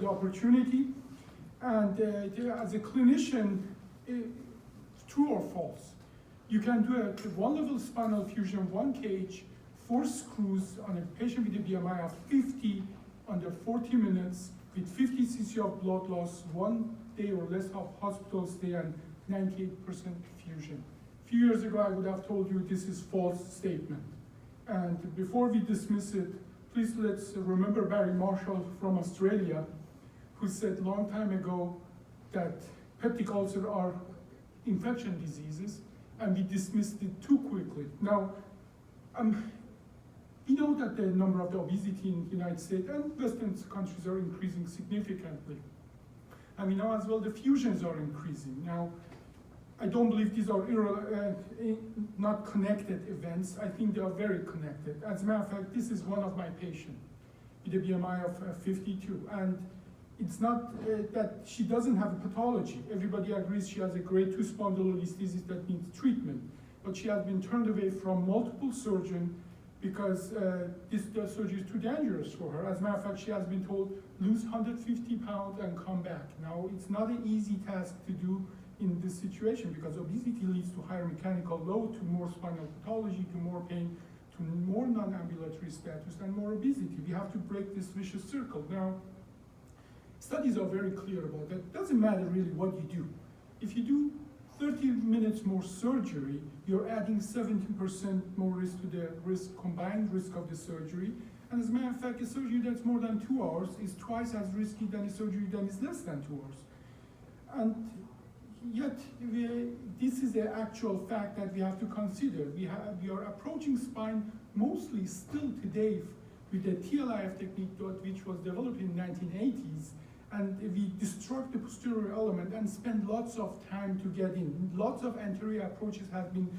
the opportunity. And as a clinician, true or false? You can do a one-level spinal fusion, 1 cage, 4 screws on a patient with a BMI of 50 under 40 minutes with 50 cc of blood loss, 1 day or less of hospital stay, and 98% fusion. A few years ago, I would have told you this is false statement. And before we dismiss it, please let's remember Barry Marshall from Australia, who said a long time ago that peptic ulcers are infection diseases, and we dismissed it too quickly. Now, we know that the number of the obesity in the United States and Western countries are increasing significantly. And we know as well the fusions are increasing. Now, I don't believe these are not connected events. I think they are very connected. As a matter of fact, this is one of my patients with a BMI of 52. And it's not that she doesn't have a pathology. Everybody agrees she has a grade 2 spondylolisthesis that needs treatment. But she has been turned away from multiple surgeons because this surgery is too dangerous for her. As a matter of fact, she has been told, lose 150 pounds and come back. Now, it's not an easy task to do in this situation because obesity leads to higher mechanical load, to more spinal pathology, to more pain, to more non-ambulatory status, and more obesity. We have to break this vicious circle. Now, studies are very clear about that. It doesn't matter really what you do. If you do 30 minutes more surgery, you're adding 17% more risk to the combined risk of the surgery. And as a matter of fact, a surgery that's more than 2 hours is twice as risky than a surgery that is less than 2 hours. And yet, this is the actual fact that we have to consider. We are approaching spine mostly still today with the TLIF technique, which was developed in the 1980s. And we destruct the posterior element and spend lots of time to get in. Lots of anterior approaches have been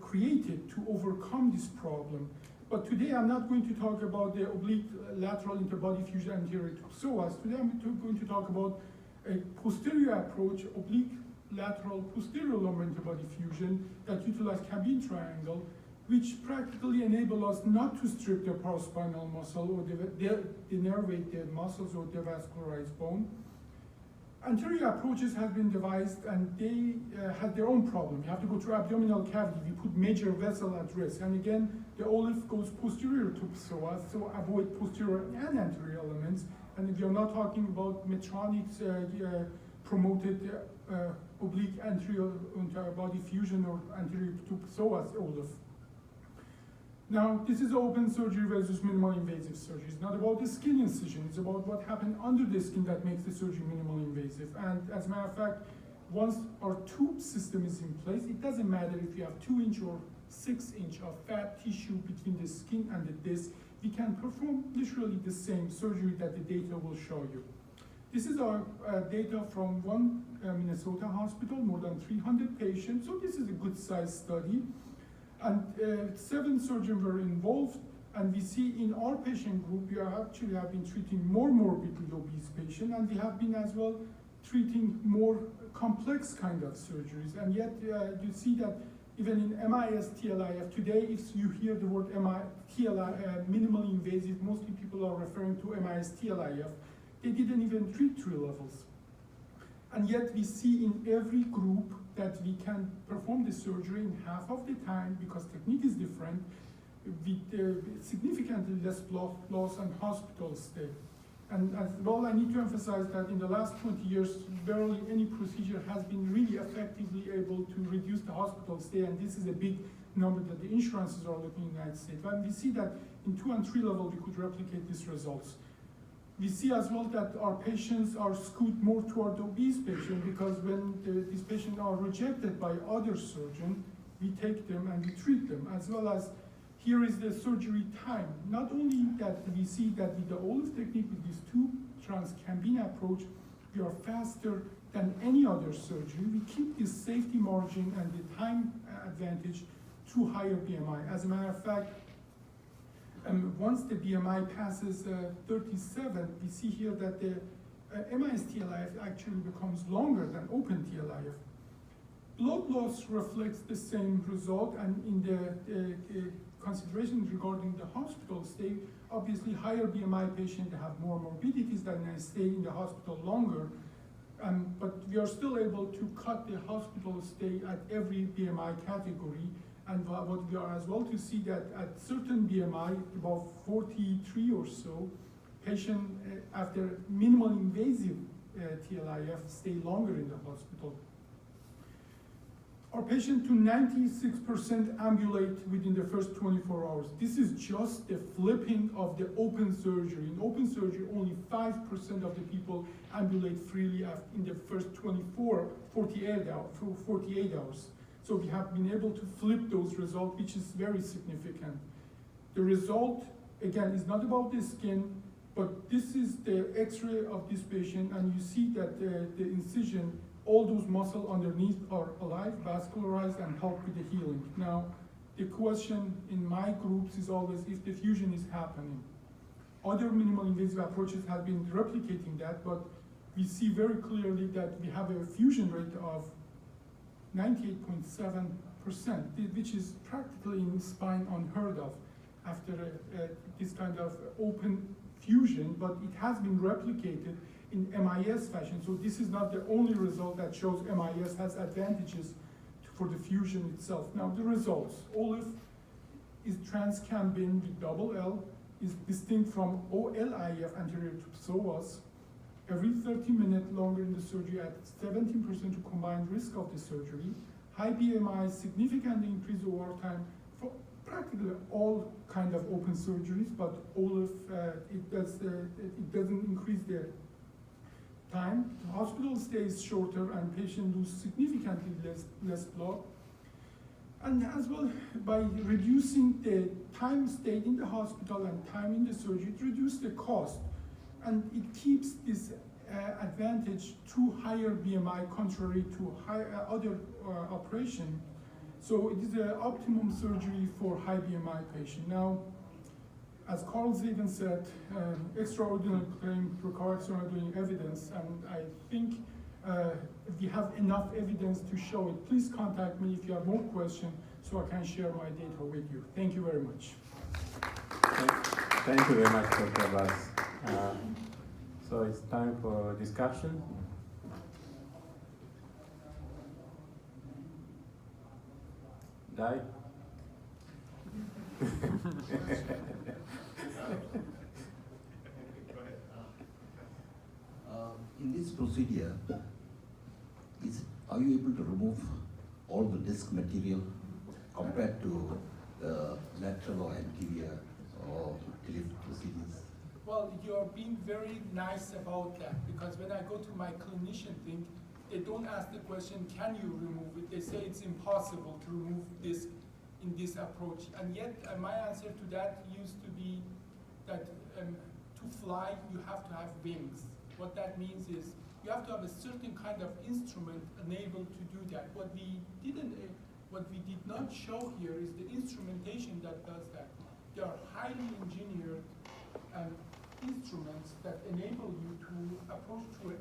created to overcome this problem. But today I'm not going to talk about the oblique lateral interbody fusion anterior to psoas. Today I'm going to talk about a posterior approach, oblique lateral posterior lumbar interbody fusion that utilize Kambin triangle, which practically enable us not to strip the paraspinal muscle or denervate the muscles or devascularize bone. Anterior approaches have been devised and they have their own problem. You have to go through abdominal cavity. We put major vessel at risk. And again, the OLLIF goes posterior to psoas, so avoid posterior and anterior elements. And we are not talking about Medtronic's promoted oblique anterior interbody fusion or anterior to psoas OLLIF. Now, this is open surgery versus minimal invasive surgery. It's not about the skin incision, it's about what happened under the skin that makes the surgery minimal invasive. And as a matter of fact, once our tube system is in place, it doesn't matter if you have 2-inch or 6-inch of fat tissue between the skin and the disc, we can perform literally the same surgery that the data will show you. This is our data from one Minnesota hospital, more than 300 patients, so this is a good size study. And 7 surgeons were involved, and we see in our patient group, we actually have been treating more morbidly obese patients, and we have been as well treating more complex kind of surgeries. And yet you see that even in MIS TLIF, today if you hear the word minimally invasive, mostly people are referring to MIS TLIF. They didn't even treat 3 levels. And yet we see in every group that we can perform the surgery in half of the time because technique is different, with significantly less blood loss and hospital stay. And as well, I need to emphasize that in the last 20 years, barely any procedure has been really effectively able to reduce the hospital stay, and this is a big number that the insurances are looking in the United States. And we see that in 2 and 3 level, we could replicate these results. We see as well that our patients are skewed more toward the obese patient because when these patients are rejected by other surgeons, we take them and we treat them, as well as here is the surgery time. Not only that we see that with the OLLIF technique, with this 2 trans-Kambin approach, we are faster than any other surgery. We keep this safety margin and the time advantage through higher BMI. As a matter of fact, once the BMI passes 37, we see here that the MIS TLIF actually becomes longer than open TLIF. Blood loss reflects the same result, and in the considerations regarding the hospital stay, obviously higher BMI patients have more morbidities than they stay in the hospital longer. But we are still able to cut the hospital stay at every BMI category. And what we are as well to see that at certain BMI, about 43 or so, patient after minimal invasive TLIF stay longer in the hospital. Our patient to 96% ambulate within the first 24 hours. This is just the flipping of the open surgery. In open surgery, only 5% of the people ambulate freely in the first 48 hours. So we have been able to flip those results, which is very significant. The result, again, is not about the skin, but this is the X-ray of this patient, and you see that the incision, all those muscles underneath are alive, vascularized, and help with the healing. Now, the question in my groups is always if the fusion is happening. Other minimal invasive approaches have been replicating that, but we see very clearly that we have a fusion rate of 98.7%, which is practically in spine unheard of after this kind of open fusion, but it has been replicated in MIS fashion. So this is not the only result that shows MIS has advantages for the fusion itself. Now the results, OLLIF is trans-Kambin with double L, is distinct from OLLIF anterior to psoas. Every 30 minutes longer in the surgery at 17% to combined risk of the surgery. High BMI significantly increase over time for practically all kind of open surgeries, but OLLIF, it doesn't increase the time. The hospital stays shorter and patient lose significantly less blood. And as well, by reducing the time stayed in the hospital and time in the surgery, it reduces the cost. And it keeps this advantage to higher BMI contrary to other operation. So it is an optimum surgery for high BMI patient. Now, as Carl Sagan said, extraordinary claim requires extraordinary evidence, and I think we have enough evidence to show it. Please contact me if you have more questions so I can share my data with you. Thank you very much. Thank you very much, Dr. Abbas. So it's time for discussion. Guy? In this procedure, are you able to remove all the disc material compared to the lateral or anterior or TLIF procedures? Well, you're being very nice about that, because when I go to my clinician thing, they don't ask the question, can you remove it? They say it's impossible to remove disc in this approach. And yet, my answer to that used to be that to fly, you have to have wings. What that means is you have to have a certain kind of instrument enabled to do that. What we did not show here is the instrumentation that does that. They are highly engineered instruments that enable you to approach to an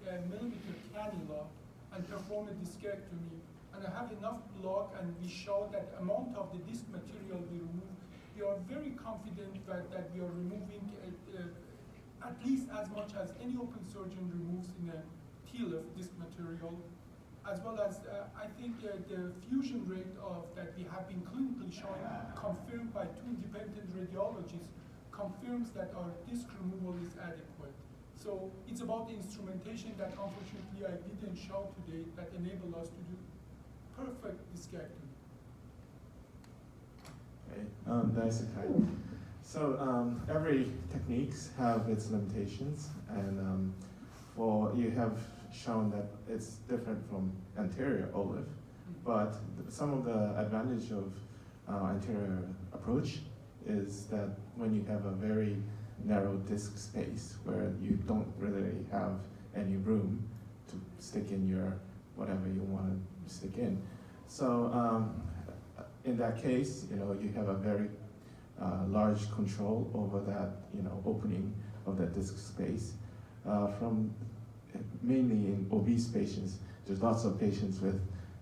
8mm cannula and perform a discectomy. And I have enough blood, and we show that amount of the disc material we remove. We are very confident that we are removing at least as much as any open surgeon removes in a TLIF disc material, as well as I think the fusion rate that we have been clinically showing, confirmed by 2 independent radiologists, confirms that our disc removal is adequate. So it's about the instrumentation that unfortunately I didn't show today that enable us to do perfect discectomy. Okay, nice and kind. So every techniques have its limitations, and you have shown that it's different from anterior OLLIF, but some of the advantage of anterior approach is that when you have a very narrow disc space where you don't really have any room to stick in your whatever you want to stick in. So in that case, you have a very large control over that, opening of that disc space. From mainly in obese patients, there's lots of patients with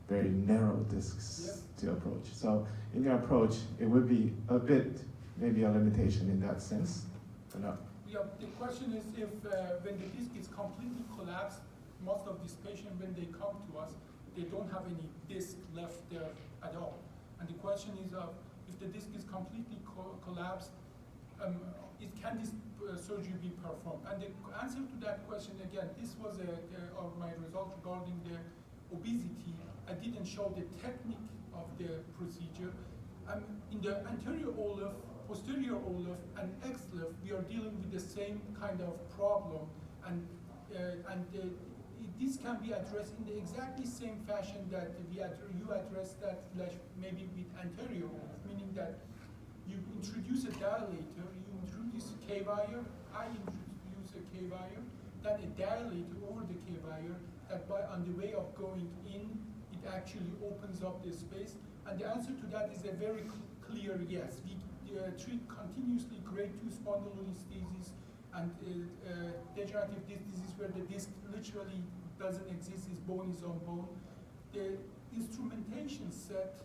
very narrow discs to approach. So in your approach, it would be a bit maybe a limitation in that sense, or not? Yeah, the question is if when the disc is completely collapsed, most of these patients, when they come to us, they don't have any disc left there at all. And the question is if the disc is completely collapsed, can this surgery be performed? And the answer to that question, again, this was of my result regarding the obesity. I didn't show the technique of the procedure. In the anterior OLLIF, posterior OLLIF, and XLIF, we are dealing with the same kind of problem, and this can be addressed in the exactly same fashion that you addressed that maybe with anterior OLLIF, meaning that you introduce a dilator, you introduce a K-wire, I introduce a K-wire, then a dilator over the K-wire, that on the way of going in, it actually opens up the space. And the answer to that is a very clear yes. We treat continuously grade 2 spondylolisthesis and degenerative disc disease where the disc literally doesn't exist, is bone is on bone. The instrumentation set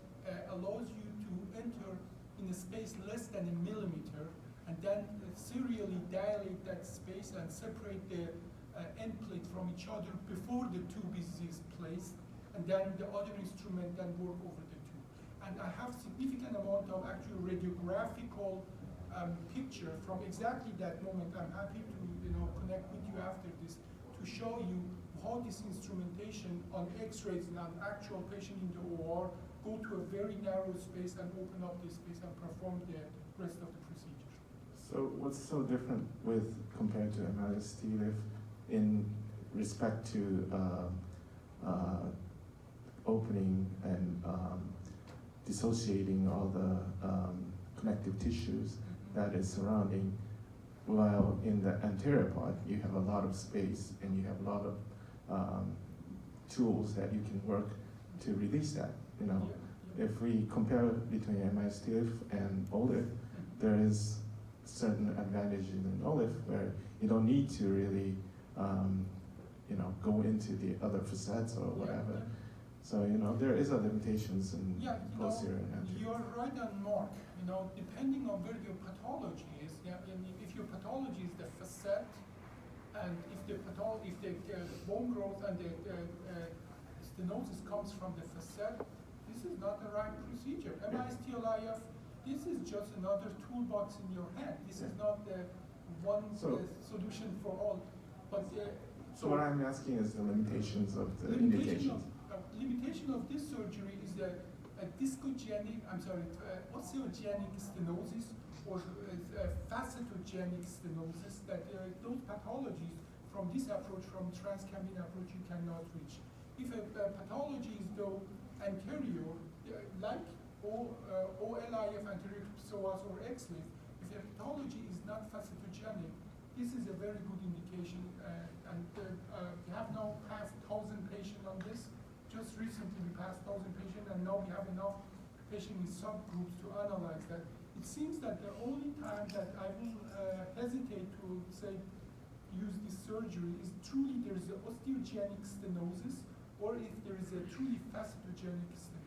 allows you to enter in a space less than a millimeter and then serially dilate that space and separate the end plate from each other before the tube is placed, and then the other instrument then work over the tube. And I have significant amount of actual radiographical picture from exactly that moment. I'm happy to connect with you after this to show you how this instrumentation on X-rays and on actual patient in the OR go to a very narrow space and open up this space and perform the rest of the procedure. So what's so different with compared to MIS TLIF in respect to opening and dissociating all the connective tissues that is surrounding, while in the anterior part you have a lot of space and you have a lot of tools that you can work to release that. If we compare between MIS TLIF and OLLIF, there is certain advantages in OLLIF where you don't need to really go into the other facets or whatever. So there is a limitations in posterior and anterior. You're right on mark. Depending on where your pathology is. If your pathology is the facet, and if the bone growth and the stenosis comes from the facet, this is not the right procedure. MIS TLIF, this is just another toolbox in your hand. This is not the one solution for all. But so what I'm asking is the limitations of the indications. Limitation of this surgery is a osteogenic stenosis or facetogenic stenosis, that those pathologies from this approach, from trans-Kambin approach, you cannot reach. If a pathology is though anterior, like OLLIF, anterior psoas or XLIF, if the pathology is not facetogenic, this is a very good indication. We have now passed 1,000 patients on this. Just recently we passed 1,000 patients, and now we have enough patients in subgroups to analyze that. It seems that the only time that I will hesitate to say use this surgery is truly there is an osteogenic stenosis, or if there is a truly facetogenic stenosis.